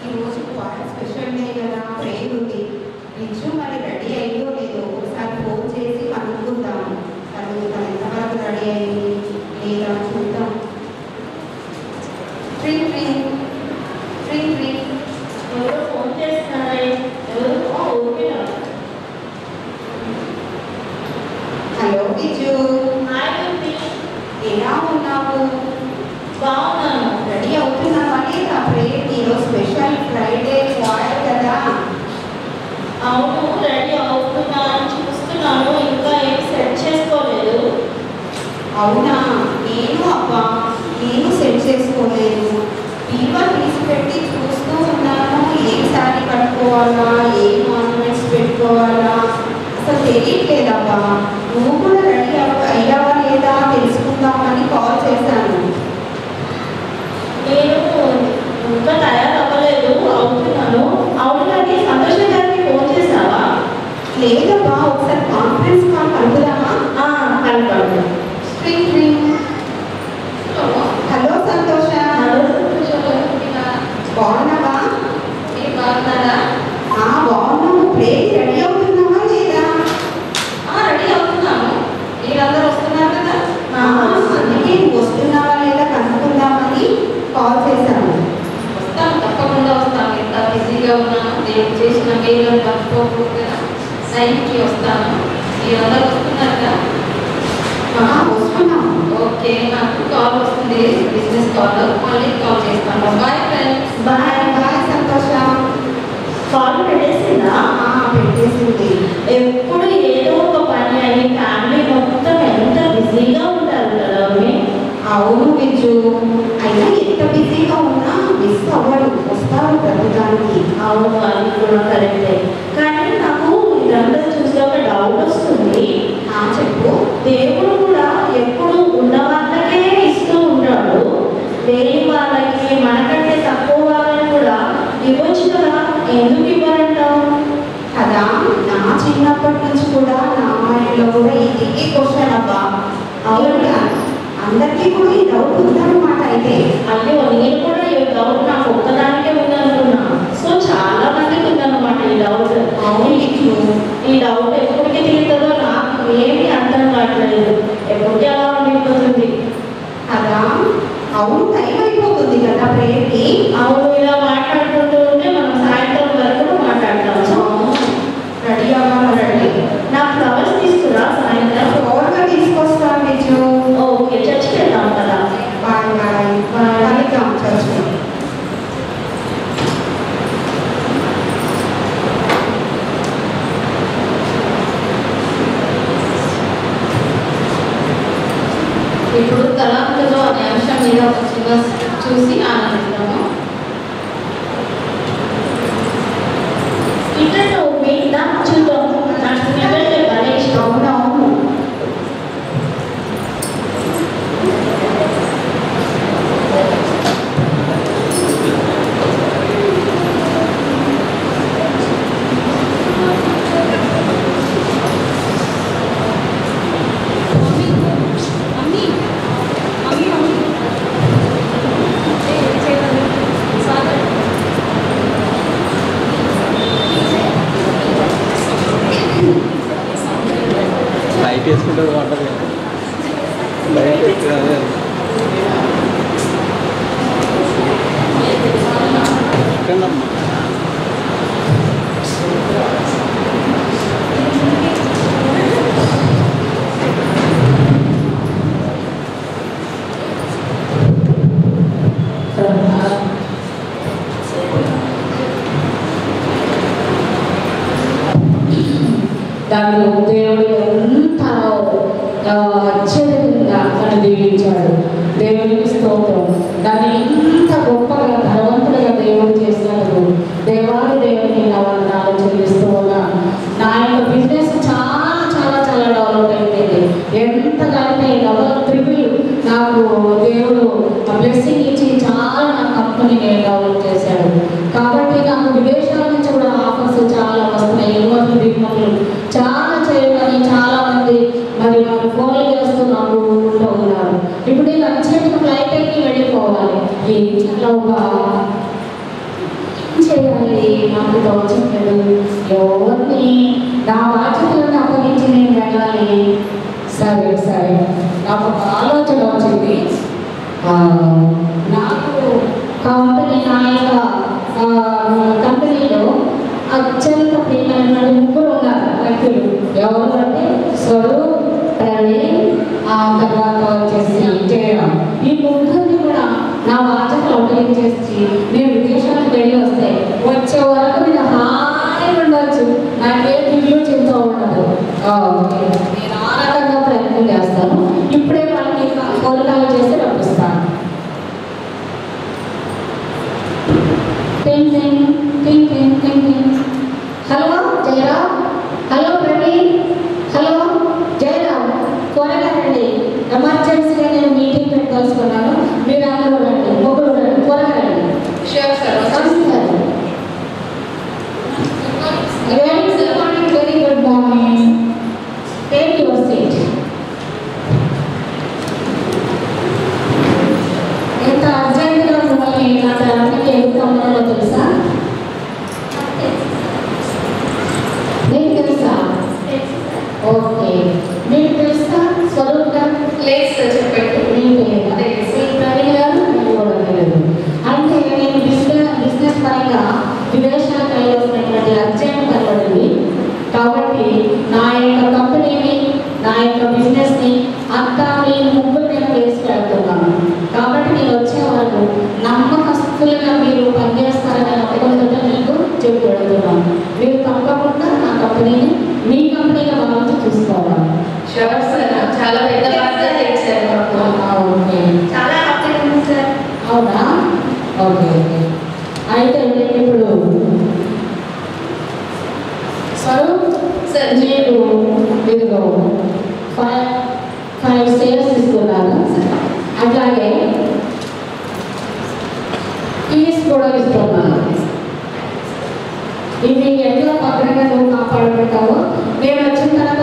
ఈరోజు special day కదా, prayer ఉంది. నిజం మరి రెడీ అయ్యో లేదో ఒకసారి ఫోన్ చేసి కనుక్కుందాం. తను ఎంతవరకు రెడీ అయ్యింది లేదా చూద్దాం. ట్రింగ్ ట్రింగ్ ట్రింగ్ ట్రింగ్. ఎవరో ఫోన్ చేస్తున్నారే? ఎవరు? ఓకేనా? హలో విజు. Hi baby. ఎలా ఉన్నావు? బాగున్నాను. రెడీ అవుతున్నావా లేదా ప్రేయర్? ఈరోజు స్పెషల్ ఫ్రైడే వాయర్ కదా. అవును, రెడీ అవుతున్నా అని చూస్తున్నాను. ఇంకా ఏం సెట్ చేసుకోలేదు. అవునా? నేను సెట్ చేసుకోలేదు. బీవర్ తీసి పెట్టి చూస్తూ ఉన్నాను. ఏం శారీ కట్టుకోవాలా, ఏం ఆర్నమెంట్స్ పెట్టుకోవాలా అసలు తెలియట్లేదబ్బా. నువ్వు కూడా రెడీ అయ్యావా లేదా తెలుసుకుందామని కాల్ చేశాను. నేను ఇంకా తయారవ్వలేదు, అవుతున్నాను. అవునండి, సంతోష గారికి ఫోన్ చేసావా? లేదబ్బా, ఒకసారి కాన్ఫరెన్స్ కాల్ కలుపుదామా? కలుపుతాను. String string. హలో సంతోష. బాగున్నావా? మీరు బాగున్నారా? బాగున్నాము. ప్రేయర్ రెడీ అవుతున్నావా లేదా? రెడీ అవుతున్నాను. మీరందరూ వస్తున్నారు కదా? అందుకే నువ్వు వస్తున్నావా లేదా కనుక్కుందామని కాల్ చేశాను. వస్తాను, తప్పకుండా వస్తాను. ఎంత బిజీగా ఉన్నాను, దేవుడు చేసిన మేలు మర్చిపోకూడదు కదా. టైంకి వస్తాను. మీరందరూ వస్తున్నారు కదా? వస్తున్నాము. ఓకే, నాకు కాల్ వస్తుంది, బిజినెస్ కాల్. మళ్ళీ కాల్ చేస్తాను. Bye friends. Bye bye Santosha. Call పెట్టేసిందా? పెట్టేసింది. ఎప్పుడు ఏదో ఒక పని అని ఫ్యామిలీ మొత్తం ఎంత బిజీగా ఉంటారు కదా. అవును విజు, అయినా ఎంత బిజీగా ఉన్నా మిస్ అవ్వడు, వస్తారు ప్రతిదానికి. అవును, అది కూడా కరెక్టే. కానీ నాకు ఇదంతా చూస్తే ఒక డౌట్ వస్తుంది. చెప్పు. దేవుడు కూడా ఎప్పుడు ఉన్న వాళ్ళకే ఇస్తూ ఉంటాడు, లేని వాళ్ళకి, మనకంటే తక్కువ వాళ్ళని కూడా ఇవ్వచ్చు కదా. ఎందుకు ఇవ్వరంటావు కదా? నా చిన్నప్పటి నుంచి కూడా నా మైండ్లో కూడా ఇది క్వశ్చన్ అబ్బా. అవును, అందరికీ కూడా ఈ డౌట్ ఉందన్నమాట. అయితే అయ్యో, నేను కూడా ఈ డౌట్ నాకు ఒక్కదానికే ఉందనుకున్నా. సో చాలా మందికి ఉందన్నమాట ఈ డౌట్. అవును, ఈ డౌట్ ఎప్పటికీ తీరుతుందో నాకు ఏమీ అర్థం కావట్లేదు. ఎప్పటికీ అలా ఉండిపోతుంది కదా. అవును, టైం అయిపోతుంది కదా ప్రేయర్కి. అవును, ఇలా మాట్లాడుకుంటూ ఉంటే మనం సాయంత్రం వరకు మాట్లాడతాం. సో రెడీ అవ్వాలి. రెడీ. నా ఫ్లవర్స్ తీసుకురా సాయంత్రం. ఓవర్గా తీసుకొస్తాను విజు. ఓకే, చర్చికి వెళ్దాం కదా. Bye bye. కలుద్దాం చర్చి. ఇప్పుడు తలాంతులో అనే అంశం మీద ఒక చిన్న చూసి ఆనందిస్తాము. ఇంటర్లో మీద చూద్దాం. నాకు ఇంటర్లో భలే ఇష్టం. అవునవును. లైట్ వేసుకుంటే వాటర్ లైట్ అదే ఎక్కడమ్మా దానిలో దేవుడు ఎంత ఆశ్చర్యంగా నన్ను దీవించాడు. దేవునికి స్తోత్రం. దాన్ని ఎంత గొప్పగా ధనవంతులుగా దేవుడు చేసినందుకు దేవాది దేవుని నా చెల్లిస్తూ ఉన్నాను. నా యొక్క బిజినెస్ చాలా చాలా చాలా డెవలప్ అయిపోయింది. ఎంతకంటే డబల్ ట్రిపుల్ నాకు దేవుడు బ్లెస్సింగ్ ఇచ్చి చాలా నా కంపెనీని డెవలప్ చేశాడు. కాబట్టి నాకు విదేశాల నుంచి కూడా ఆఫర్స్ చాలా వస్తున్నాయి. ఎగుమతులు దిగుమతులు చాలా చేయమని చాలా మంది మరి ఫోన్లు చేస్తూ నాకు ఉంటూ ఉన్నారు. ఇప్పుడు నేను అర్జెంట్గా ఫ్లైట్ ఎక్కి వెళ్ళిపోవాలి. ఏం చల్లవుగా చేయాలి నాకు తోచట్లేదు, ఎవరిని నా బాధ్యతలను అప్పగించి నేను వెళ్ళాలి. సరే సరే నాకు ఒక ఆలోచన వచ్చింది. నాకు కంపెనీ నా యొక్క కంపెనీలో అత్యంత ప్రియమైన ముగ్గురు ఉన్నారు వ్యక్తులు. ఎవరు అంటే స్వరూప్, ప్రవీణ్, తర్వాత వచ్చేసి జయరాం. ఈ ముగ్గురిని కూడా నా బాధ్యతలు అప్పగించేసి నేను విదేశాలకు వెళ్ళి వస్తే వచ్చే వరకు నేను హాయిగా ఉండవచ్చు, నాకే దిగులు చింత ఉండదు. నేను ఆ రకంగా ప్రయత్నం చేస్తాను. ఇప్పుడే వాళ్ళకి కోరికలు చేసి పంపిస్తాను. Hello Jayaram, hello Praveen, hello Jayaram, త్వరగా రండి. ఎమర్జెన్సీగా నేను మీటింగ్ పెట్టుకోవాల్సుకున్నాను. మీరు అందరూ రండి, ముగ్గురు రండి, త్వరగా రండి. Very good morning. Take your seat. ఎంత అర్జెంటుగా మిమ్మల్ని నా తరఫుకి ఎందుకు రమ్మన్నానో తెలుసా? మీకు తెలుసా? ఓకే, మీకు తెలుసా స్వరూప్ గారు? లేదు సార్, చెప్పండి. మీకు ప్రవీణ్ గారు కూడా తెలియదు. అంటే నేను బిజినెస్ పరంగా విదేశాలకు వెళ్ళవలసినటువంటి అర్జెంట్ పనిపడింది. కాబట్టి నా యొక్క కంపెనీని, నా యొక్క బిజినెస్ని అంతా నేను ముగ్గురు నేను వేసుకెళ్తున్నాను. కాబట్టి నేను వచ్చే వరకు నమ్మకస్తులుగా మీరు పనిచేస్తారని నమ్మకంతో మీకు చెప్పి పెడుతున్నాను. మీరు తప్పకుండా నా కంపెనీని మీ కంపెనీగా భావించి చూసుకోవాలి. చాలా పెద్ద బాధ్యత ఇచ్చారు. ఓకే, చాలా హ్యాపీగా ఉంది సార్. అవునా? Okay okay. అయితే ఇప్పుడు స్వరూప్ సార్, నేను ఇదిగో 5 షేర్స్ ఇస్తున్నాను. అట్లాగే కీస్ కూడా ఇస్తున్నాను. ఇవి ఎట్లా పక్కనగా నువ్వు కాపాడుకుంటావో, నేను వచ్చిన తర్వాత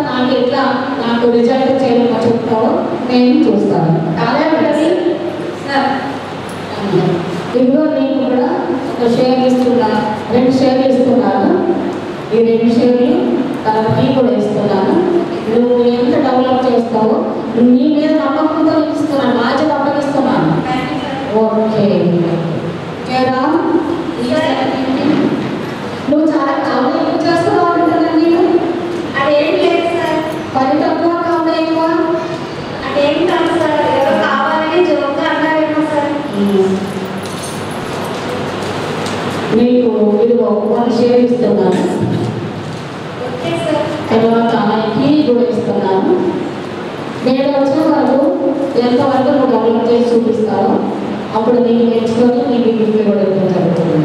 నాకు రిజల్ట్ చేయడం చెప్తావో నేను చూస్తాను. అలాగే ఇదిగో నీకు కూడా ఒక షేర్ ఇస్తున్నాను, 2 షేర్లు ఇస్తున్నాను. ఈ 2 షేర్లు తర్వాత కూడా ఇస్తున్నాను. నువ్వు ఎంత డెవలప్ చేస్తావో నీ మీద నమ్మకంతో ఇస్తున్నాను, బాధ్యత అప్పగిస్తున్నాను. ఓకే జయరాం, నువ్వు చాలా కావాలి ఎక్కువ చేస్తున్నావు అంటున్నాను. నేను అదేం లేదు సార్. పని తక్కువ కావాలి ఎక్కువ అదేం కాదు సార్, ఎవరు కావాలని జోక్గా అన్నారేమో సార్. నీకు ఇదిగో 1 షేర్ ఇస్తున్నాను. Okay sir. తర్వాత కీ కూడా ఇస్తున్నాను. నేను వచ్చిన వరకు ఎంతవరకు నువ్వు డెవలప్ చేసి చూపిస్తావో అప్పుడు నీకు నేర్చుకొని నీకు గిఫ్ట్ కూడా ఇవ్వడం జరుగుతుంది.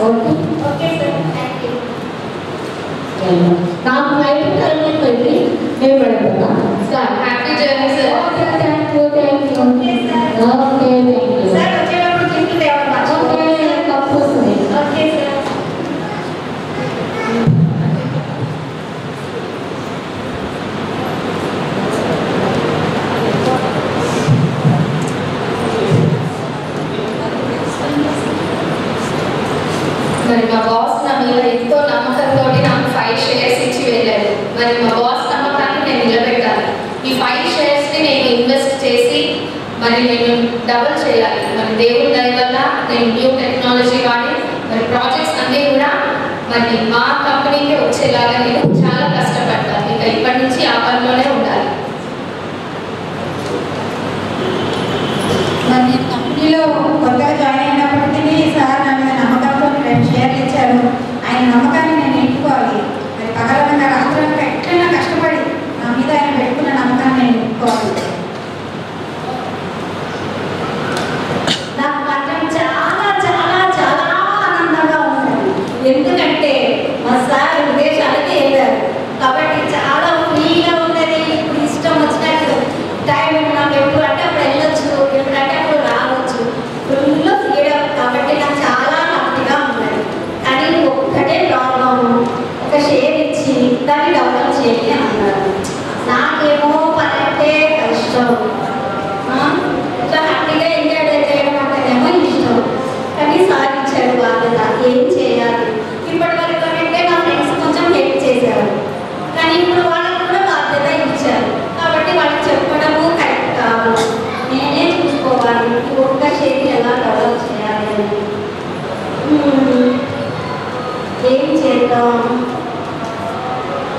Okay okay sir, thank you. నాకు ఫ్లైట్ టైం పెట్టి నేను పెడుతున్నా. Sir, happy journey sir. Okay thank you. Okay sir. Okay thank you. Sir, వచ్చేటప్పుడు గిఫ్ట్ తేవాలి ఓకే మర్చిపోకండి. తప్పొస్తుంది. Okay sir. మరి మా బాస్ నా మీద ఎంతో నమ్మకంతో నాకు 5 షేర్స్ ఇచ్చి వెళ్ళాడు. మరి మా బాస్ నమ్మకాన్ని నేను నిలబెట్టాలి. ఈ 5 షేర్స్ని నేను ఇన్వెస్ట్ చేసి మరి నేను డబుల్ చేయాలి. మరి దేవుడి దయ వల్ల నేను న్యూ టెక్నాలజీ వాడి మరి ప్రాజెక్ట్స్ అన్నీ కూడా మరి మా కంపెనీకి వచ్చేలాగా నేను చాలా కష్టపడతాను. ఇక ఇప్పటి నుంచి ఆ పనిలోనే ఉండాలి. మరి నేను కంపెనీలో కొత్తగా జాయిన్ అయినప్పటికీ సార్ నా మీద నమ్మకంతో 2 షేర్లు ఇచ్చారు. ఆయన నమ్మకాన్ని నేను నిలుపుకోవాలి. మరి పగలనగా రాత్రనగా ఎట్లయినా కష్టపడి నా మీద ఆయన పెట్టుకున్న నమ్మకాన్ని నేను నిలుపుకోవాలి. నాకు మాత్రం చాలా చాలా చాలా ఆనందంగా ఉంటుంది. ఎందుకంటే మా సార్ విదేశాలకి వెళ్ళారు కాబట్టి చాలా ఫ్రీగా ఉన్నది. ఇప్పుడు ఇష్టం వచ్చినట్టు టైం నాకు ఎప్పుడు అంటే అప్పుడు వెళ్ళొచ్చు, ఎప్పుడంటే అప్పుడు రావచ్చు. ఫుల్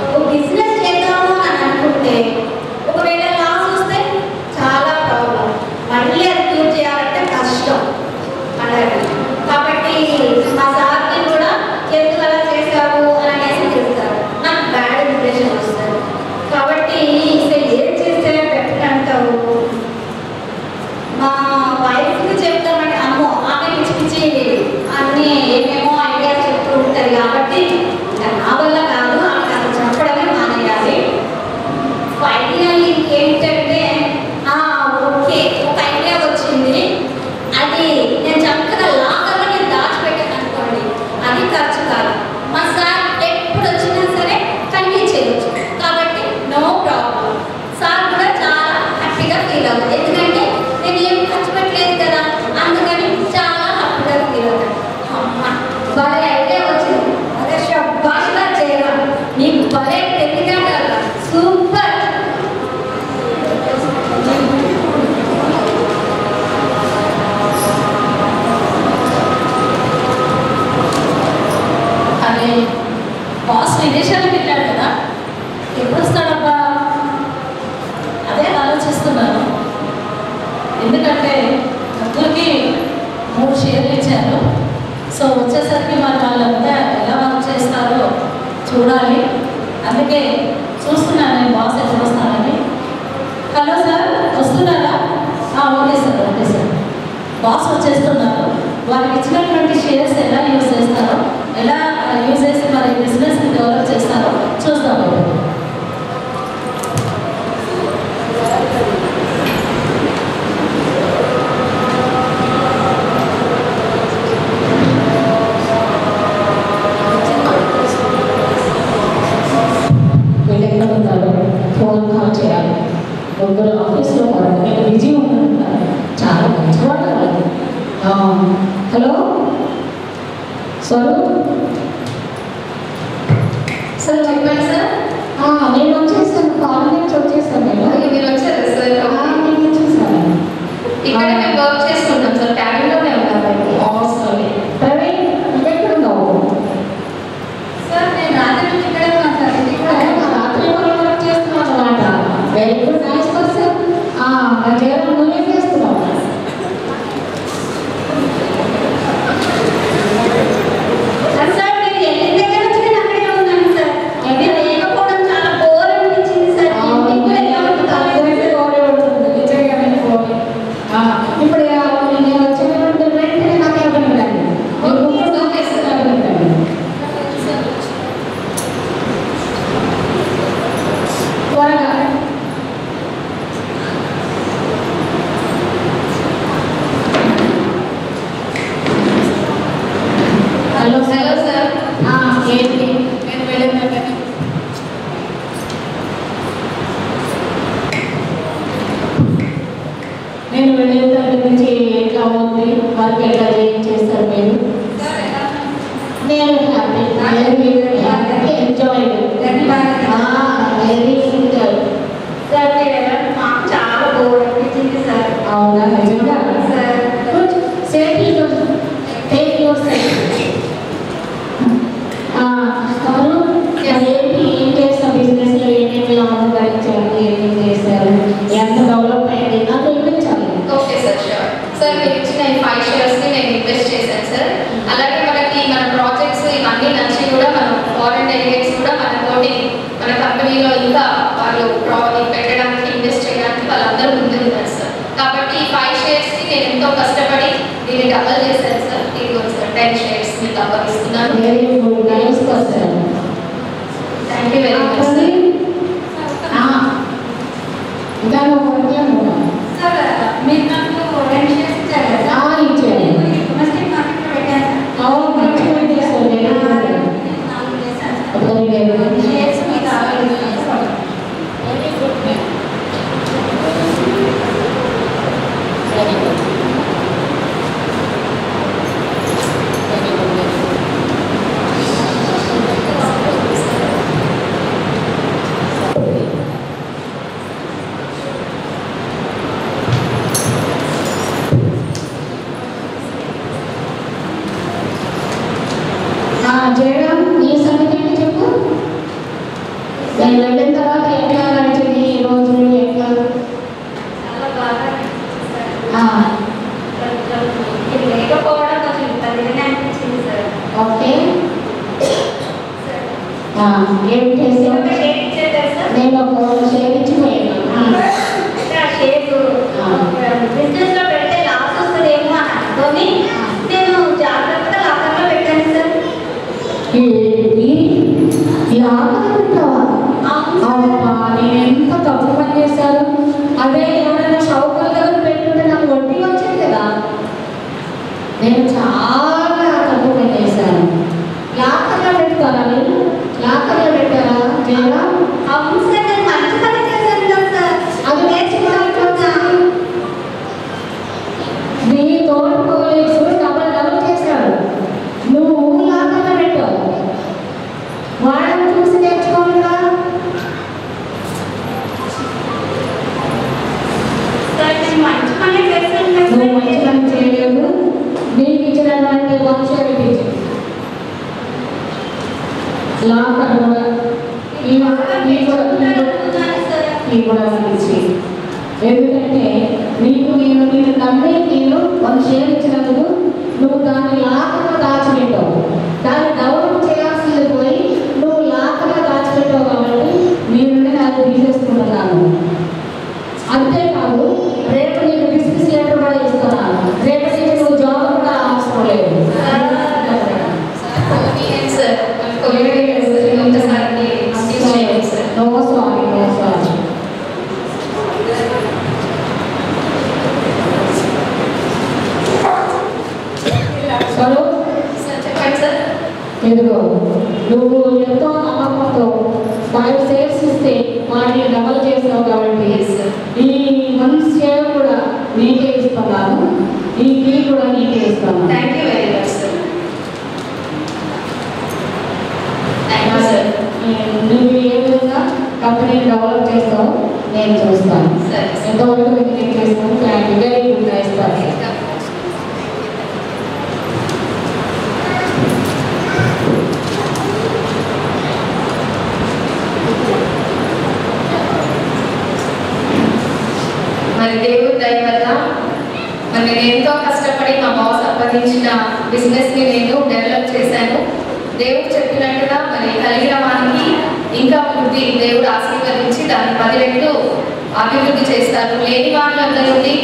ఒక బిజినెస్ చేద్దాము అని అనుకుంటే ఒకవేళ లాస్ వస్తే చాలా ప్రాబ్లం, మళ్ళీ అది క్యూర్ చేయాలంటే కష్టం అలాగే. కాబట్టి మా సార్ని కూడా ఎందుకు అలా చేశావు అని అనేసి చెప్తారు, నాకు బ్యాడ్ ఇంప్రెషన్ వస్తుంది. కాబట్టి ఇక ఏం చేస్తే బెటర్ అంటావు? మా వైఫ్కి చెప్తామంటే అమ్మో ఆమె పిచ్చి పిచ్చి అన్నీ ఏమేమో ఐడియాస్ చెప్తూ ఉంటుంది కాబట్టి నా వల్ల కాదు, ఆమెకు అసలు చెప్పడమే మానేయాలి. ఫైనల్లీ ఏంటంటే ఓకే ఒక ఐడియా వచ్చింది, అది నేను చక్కగా లాగర్లో నేను దాచిపెట్టాను అనుకోండి, అది ఖర్చు కాదు. మా సార్ ఎప్పుడు వచ్చినా సరే కన్వీన్స్ చేయవచ్చు, కాబట్టి నో ప్రాబ్లం. సార్ కూడా చాలా హ్యాపీగా ఫీల్ అవుతుంది, ఎందుకంటే నేను ఏం ఖర్చు పెట్టలేదు కదా, అందుకని చాలా హ్యాపీగా ఫీల్ అవుతాను. అమ్మ భలే ఐడియా వచ్చింది, అదే భాషగా చేయడం నీకు భలే తెలియగా సూపర్. అదే బాస్ విదేశాలకు వెళ్ళాడు కదా, ఎప్పుడు వస్తాడబ్బా అదే ఆలోచిస్తున్నాను. ఎందుకంటే ముగ్గురికి 3 షేర్లు ఇచ్చారు. సో వచ్చేసరికి మరి వాళ్ళంతా ఎలా వర్క్ చేస్తారో చూడాలి. అందుకే చూస్తున్నాను నేను బాస్ ఎప్పుడు వస్తానని. హలో సార్, వస్తున్నారా? Okay sir, okay sir. Boss వచ్చేస్తున్నారు. వారికి ఇచ్చినటువంటి షేర్స్ ఎలా యూజ్ చేస్తారో, ఎలా యూజ్ చేసి మరి బిజినెస్ని డెవలప్ చేస్తారో చూస్తాము. ఫోన్ కాల్ చేయాలి. ముగ్గురు ఆఫీస్లో నేను బిజీ ఉంటున్నారు, చాలా మంచివాళ్ళు వాళ్ళు. హలో స్వరూప్ సార్ చెప్పండి సార్. నేను వచ్చేసాను, కాల్ నుంచి వచ్చేసాను. మీరు వచ్చారా సార్? నేను వచ్చేసాను. ఇక్కడ మేము వర్క్ చేసుకుంటాం సార్, క్యాబిన్లోనే ఉన్నాం. సరే ప్రవీణ్, ఎక్కడ ఉన్నావు? సార్ నేను రాత్రి నుంచి ఇక్కడే ఉన్నాను సార్. రాత్రి వర్క్ చేస్తున్నాను అన్నమాట. Very good, nice person. Jagan నువ్వే చేస్తున్నావు. సార్ మీరు ఎన్ని దగ్గర నుంచి నేను అక్కడే ఉన్నాను సార్. మీరు లేకపోవడం చాలా బోర్ అనిపించింది సార్. ఇప్పుడు నేను వచ్చినటువంటి వెంటనే నాకు ఇవ్వండి. త్వరగా హలో హలో సార్. ఏంటి నేను వెళ్ళాను. నేను వెళ్ళిన దగ్గర నుంచి ఎట్లా ఉంది వర్క్, ఎట్లా చేస్తారు మీరు? నేను happy, enjoy, very enjoy. Sir మీరు వెళ్ళడం మాకు చాలా బోర్ అనిపించింది సార్. అవునా? నిజంగా sir safety take your safe. ఏంటి ఏం చేస్తాం బిజినెస్లో, ఏమేమి లాభం గడించారు, ఏమేమి చేశారు, ఎంత డెవలప్ అయింది నాకు వివరించాలి. Okay sir, sure sir. మీరు ఇచ్చిన ఈ 5 షేర్స్ని నేను ఇన్వెస్ట్ చేశాను సార్. అలాగే మన ప్రాజెక్ట్స్ ఇవన్నీ నచ్చి కూడా మనం ఫారెన్ డెలిగేట్స్ కూడా మనతోటి మన కంపెనీలో ఇంకా వాళ్ళు ప్రాజెక్ట్ పెట్టడానికి ఇన్వెస్ట్ చేయడానికి వాళ్ళందరూ ముందున్నారు సార్. కాబట్టి ఈ 5 షేర్స్ని నేను ఎంతో కష్టపడి దీన్ని డబల్ చేశాను సార్. ఇదిగోండి సార్, 10 షేర్స్ మీకు అప్పగిస్తున్నాను. Very good, nice person. Thank you very much sir. ఇంకా సార్ మీరు నాకు 2 షేర్స్ ఇచ్చారు కదా, ఇచ్చాను. డొమెస్టిక్ మార్కెట్లో పెట్టాను సార్. అవును, మంచిగా చేస్తాను. షేర్స్ మీకు కావాలి. Very good. Very good. Very good. Okay ఏం చేసావు? నేను ఒక షేర్ ఇచ్చిపోయాను. బిజినెస్ లో పెడితే లాస్ వస్తుందేమో అని అనుకొని నేను జాగ్రత్తగా లాభంలో పెట్టాను సార్. నేను ఎంత తప్పు పని చేశాను. అదే ఎవరైనా షౌకర్ దగ్గర పెట్టుంటే నాకు వడ్డీ వచ్చేది కదా. నేను చాలా తప్పు పని చేశాను. లాకర్లో పెడతారా? మీరు లాకర్లో పెట్టారా? లేదా? అవును సార్, నేను మంచి పని చేశాను కదా సార్. అది నేర్చుకోవాలి. నీ తోటి పోలీసు డబల్ చేశాడు. నువ్వు లాకర్లో పెట్టావు. వాళ్ళని చూసి నేర్చుకోవాలిగా. సార్ నేను మంచి పని చేశాను కదా నువ్వు మంచి పని చేయలేదు. నీకు ఇచ్చినటువంటి వంశాలు ఇచ్చి లాకర్ కూడా ఇచ్చి, ఎందుకంటే నేను నమ్మే నేను 1 షేర్ ఇచ్చినందుకు నువ్వు దాన్ని లాకర్లో దాచిపెట్టావు. దాన్ని డెవలప్ చేయాల్సింది పోయి నువ్వు లాకర్లో దాచిపెట్టావు కాబట్టి నీ నుండి నాకు తీసేసుకుంటున్నాను. అంతేకాదు, రేపు నీకు డిస్మిస్ లెటర్ కూడా ఇస్తున్నాను. రేపు నీకు నువ్వు జాబ్ కూడా అవసరం లేదు. ఇదిగో నువ్వు ఎంతో నమ్మకంతో 5 షేర్స్ ఇస్తే వాటిని డబల్ చేసావు కాబట్టి ఈ 1 షేర్ కూడా నీకే ఇస్తున్నాను. ఈ కీ కూడా నీకే ఇస్తాను. Thank you very much sir. Thank you sir. నువ్వు ఏ విధంగా కంపెనీని డెవలప్ చేస్తావు నేను చూస్తాను. సరే. ఎంతవరకు మీకు చేస్తాను. Thank you. Very good. ఇస్తాను. మరి దేవుడి దయ వల్ల మరి నేను ఎంతో కష్టపడి మా బాస్ అప్పగించిన బిజినెస్ని నేను డెవలప్ చేశాను. దేవుడు చెప్పినట్టుగా మరి కలిగిన వారికి ఇంకా వృద్ధి దేవుడు ఆశీర్వదించి దాన్ని 10 రెట్లు అభివృద్ధి చేస్తారు. లేని వారి వద్ద నుండి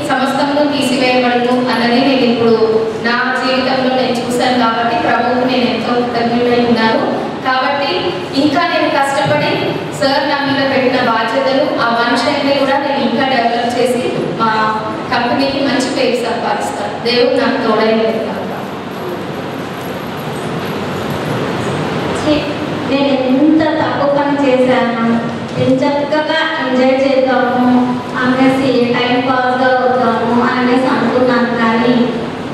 సమస్తమును తీసివేయబడును అన్నది నేను ఇప్పుడు నా జీవితంలో నేను చూశాను కాబట్టి ప్రభువుకు నేను ఎంతో కృతజ్ఞుడై ఉన్నాను. కాబట్టి ఇంకా నేను కష్టపడి సార్ నా మీద పెట్టిన బాధ్యతలు ఆ 1 షేర్ని కూడా నేను ఇంకా డెవలప్ చేసి మా కంపెనీకి మంచి పేరు సంపాదిస్తాను. దేవుడు నాకు తోడైనది కాక. నేను ఎంత తక్కువ పని చేశాను. నేను చక్కగా ఎంజాయ్ చేద్దాము అనేసి టైం పాస్గా అవుతాము అనేసి అనుకున్నాను. కానీ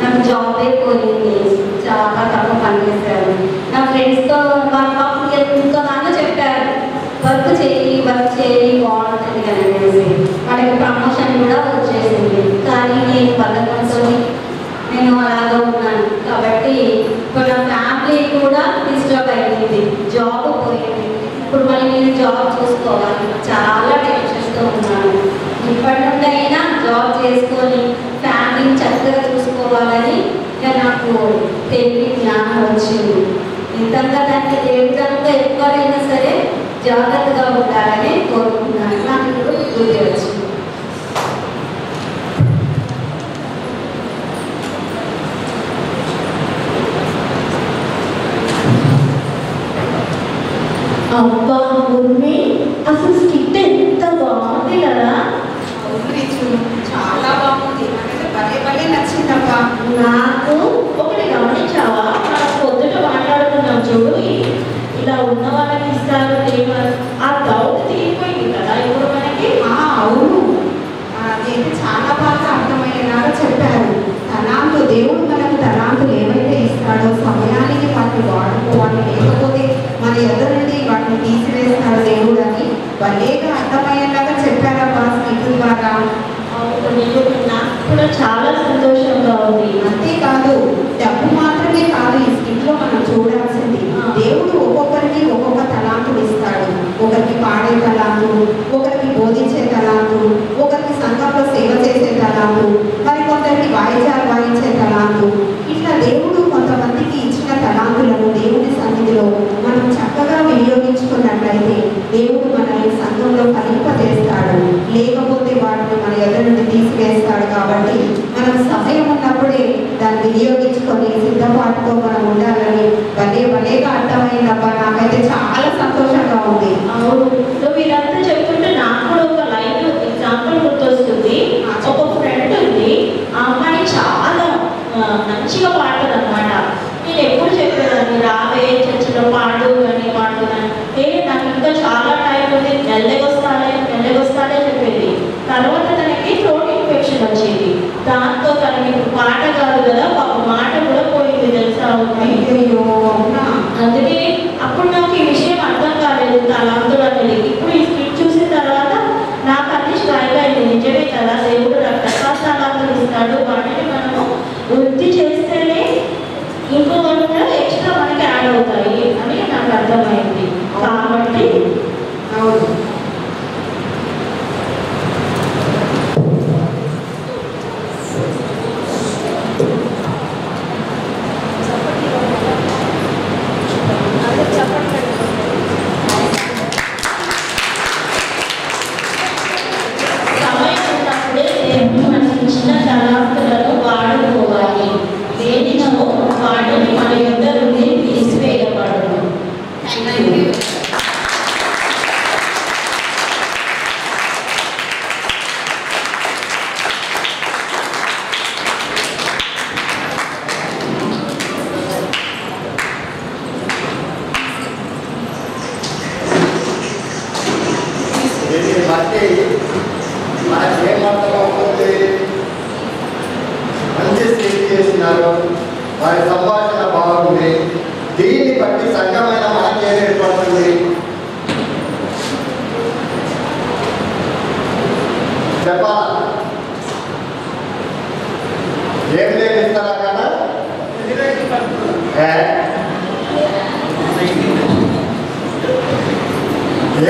నాకు జాబే పోయింది. చాలా తక్కువ పని చేశాను. నా ఫ్రెండ్స్తో వాళ్ళ పాపం ఎంతగానో చెప్పారు, వర్క్ చేయి బాగుంటుంది అని అనేసి. వాళ్ళకి ప్రమోషన్ కూడా వచ్చేసింది. కానీ నేను బద్దకంతో నేను అలాగా ఉన్నాను. కాబట్టి ఇప్పుడు నా ఫ్యామిలీ కూడా డిస్టర్బ్ అయ్యింది. జాబ్ పోయింది. ఇప్పుడు మళ్ళీ నేను జాబ్ చూసుకోవాలి. చాలా టెన్షన్తో ఉన్నాను. ఇప్పటి నుండి అయినా జాబ్ చేసుకొని ఫ్యామిలీని చక్కగా చూసుకోవాలని నాకు తెలివి జ్ఞానం వచ్చింది. ఇంతగా దాన్ని ఏ విధంగా ఎవరైనా సరే జాగ్రత్తగా ఉండాలని కోరుకుంటున్నాను. నాకు ఇప్పుడు బుద్ధి వచ్చింది. అబ్బా ఉర్మి, అసలు స్కిట్ ఎంత బాగుంది కదా. చాలా బాగుంది. నాకైతే భలే నచ్చిందబ్బా. నాకు ఒకటి గమనించావా, మనం పొద్దుట మాట్లాడుకున్నాం చూడు, ఇలా ఉన్న వాళ్ళకి ఇస్తారు లేవని. ఆ డౌట్ తీరిపోయింది కదా ఇప్పుడు మనకి. అవును, అదైతే చాలా బాగా అర్థమయ్యేలాగా చెప్పారు. తలాంతులు, దేవుడు మనకు తలాంతులు ఏవైతే ఇస్తాడో సమయానికి వాటిని వాడుకోవాలి, లేకపోతే మన ఎదురు నుండి వాటిని తీసివేస్తాడు దేవుడు అని భలేగా అర్థమయ్యేలాగా చెప్పారబ్బా స్కిట్ ద్వారా. నాకు కూడా చాలా సంతోషంగా ఉంది. అంతేకాదు, డబ్బు మాత్రమే కాదు ఈ స్కిట్లో మనం చూడాల్సింది. దేవుడు ఒక్కొక్కరికి ఒక్కొక్క తలాంతులు ఇస్తాడు. ఒకరికి పాడే తలాంతు, ఒకరికి బోధించే తలాంతు, ఒకరికి సంఘంలో సేవ చేసే తలాంతు, మరి కొందరికి వాయిద్యాలు వాయించే తలాంతు. ఇట్లా దేవుడు కొంతమందికి ఇచ్చిన తలాంతు చేసుకొని సిద్ధపాటుతో మనం ఉండాలని భలేగా అర్థమైందబ్బా. నాకైతే చాలా సంతోషంగా ఉంది. అవును, నువ్వు ఇదంతా చెప్తుంటే నాకు కూడా ఒక లైవ్ ఎగ్జాంపుల్ గుర్తొస్తుంది. ఒక ఫ్రెండ్ ఉంది, ఆ అమ్మాయి చాలా మంచిగా పాడుతుంది అనమాట. నేను ఎప్పుడు చెప్పేదాన్ని, రావే చర్చిలో పాడు అని నాకు ఇంకా చాలా టైం ఉంది, నెల్లగొస్తాడే చెప్పేది. తర్వాత తనకి థ్రోట్ ఇన్ఫెక్షన్ వచ్చింది. దాంతో తనకి పాట కాదు కదా, ఒక మాట కూడా పోయింది తెలుసా. అందుకే అప్పుడు నాకు ఈ విషయం అర్థం కాలేదు, తలాంతులు అనేది. ఇప్పుడు ఈ స్క్రిప్ట్ చూసిన తర్వాత నాకు అన్ని స్ట్రైక్ అయింది. నిజమే కదా, దేవుడు రకరకాల ఇస్తాడు, వాటిని మనము వృద్ధి చేస్తేనే ఇంకో కూడా ఎక్స్ట్రా మనకి యాడ్ అవుతాయి అని నాకు అర్థమైంది. కాబట్టి అవును, సమయం ఉన్నప్పుడే దేవుడు మనకి ఇచ్చిన తలాంతులను వాడుకోవాలి. దేనినో వాటిని మన యొద్ద నుండి తీసివేయబడదు. దీన్ని బట్టి మనకి ఏమర్థమవుతుంది? మంచి స్థితి చేసినారు, వారి సంభాషణ బాగుంది. దీన్ని బట్టి సంఘమైన మనకి ఏం ఏర్పడుతుంది? చెప్పాలా? ఏం లేదు ఇస్తారా కదా?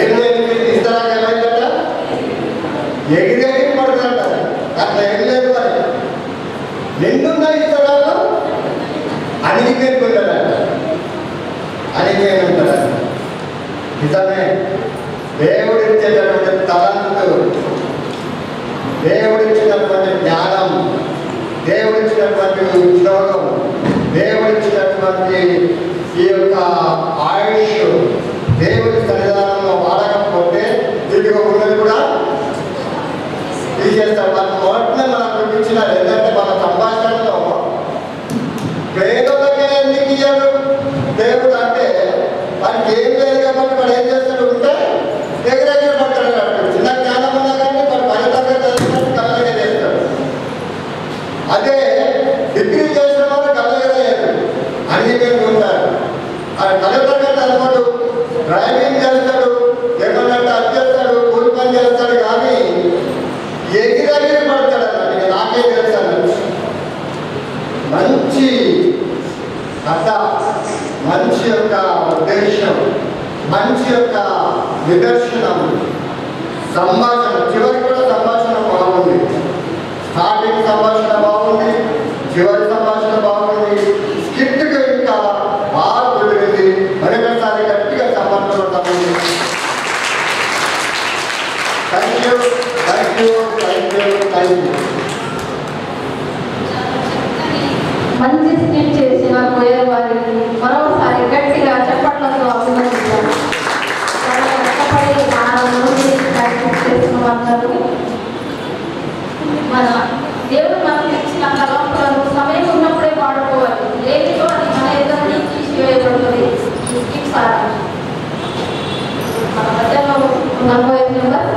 ఏం లేదు ఇస్తారా ఏమైందట? ఎగిరెగిరి పడుతుంట. అట్లా ఏం లేదు. మరి నిండున్నా ఇస్తాడా? అణిగిపోయింటాడ, అణిగిపోయింటాడ. నిజమే, దేవుడిచ్చేటటువంటి తలంతు, దేవుడిచ్చినటువంటి జ్ఞానం, దేవుడిచ్చినటువంటి ఉద్యోగం, దేవుడిచ్చినటువంటి ఈ యొక్క ఆయుష్ దేవుడి సన్నిధానంలో వాడకపోతే వీటికి ఉన్నది కూడా తీసేస్తాడు. మన నోట్నే మనకు ఇచ్చినారు. ఏంటంటే మన సంభాషణలో పేదలకే ఎందుకు ఇయ్యాడు దేవుడు అంటే వాడికి ఏం లేదు కాబట్టి వాడు ఏం చేస్తాడు ఉంటే ఎగరెగిరి పడతాడు. కాబట్టి చిన్న జ్ఞానం ఉన్నా కానీ వాడు ఫలితంగా చదివినట్టు కళ్ళగా చేస్తాడు. అదే డిగ్రీ చేసిన వాడు కళ్ళగా చేయడు, అన్ని ఉంటాడు. అది కలెక్టర్గా చదవడు, డ్రైవింగ్ చేస్తాడు, ఏమన్నట్టు అది చేస్తాడు, కూలి పని చేస్తాడు. కానీ ఎగిరెగిరి పడతాడు అన్నట్టు. నాకే తెలుస్తాను. మంచి కథ, మంచి యొక్క ఉద్దేశం, మంచి యొక్క నిదర్శనం, సంభాషణ. చివరికి కూడా సంభాషణ బాగుంది. స్టార్టింగ్ సంభాషణ బాగుంది, చివరి సంభాషణ బాగుంది. స్కిట్కి ఇంకా బాగా కుదిరింది. మరొకసారి గట్టిగా సంభాషణ తగ్గింది. Thank you, thank you, thank you, thank you. మంచి స్కిట్ చేసిన పోయే వారికి మరోసారి గట్టిగా చప్పట్లతో అభినందించారు. చాలా కష్టపడి నుండి ప్రాక్టీస్ చేసిన వాళ్ళకు మన దేవుడు మనకి ఇచ్చిన తలంపులను సమయం ఉన్నప్పుడే వాడుకోవాలి. లేనితో అది మన ఎదురు తీసివేయబడుతుంది. ఈ స్కిట్ సార్ మన మధ్యలో 45 మెంబర్స్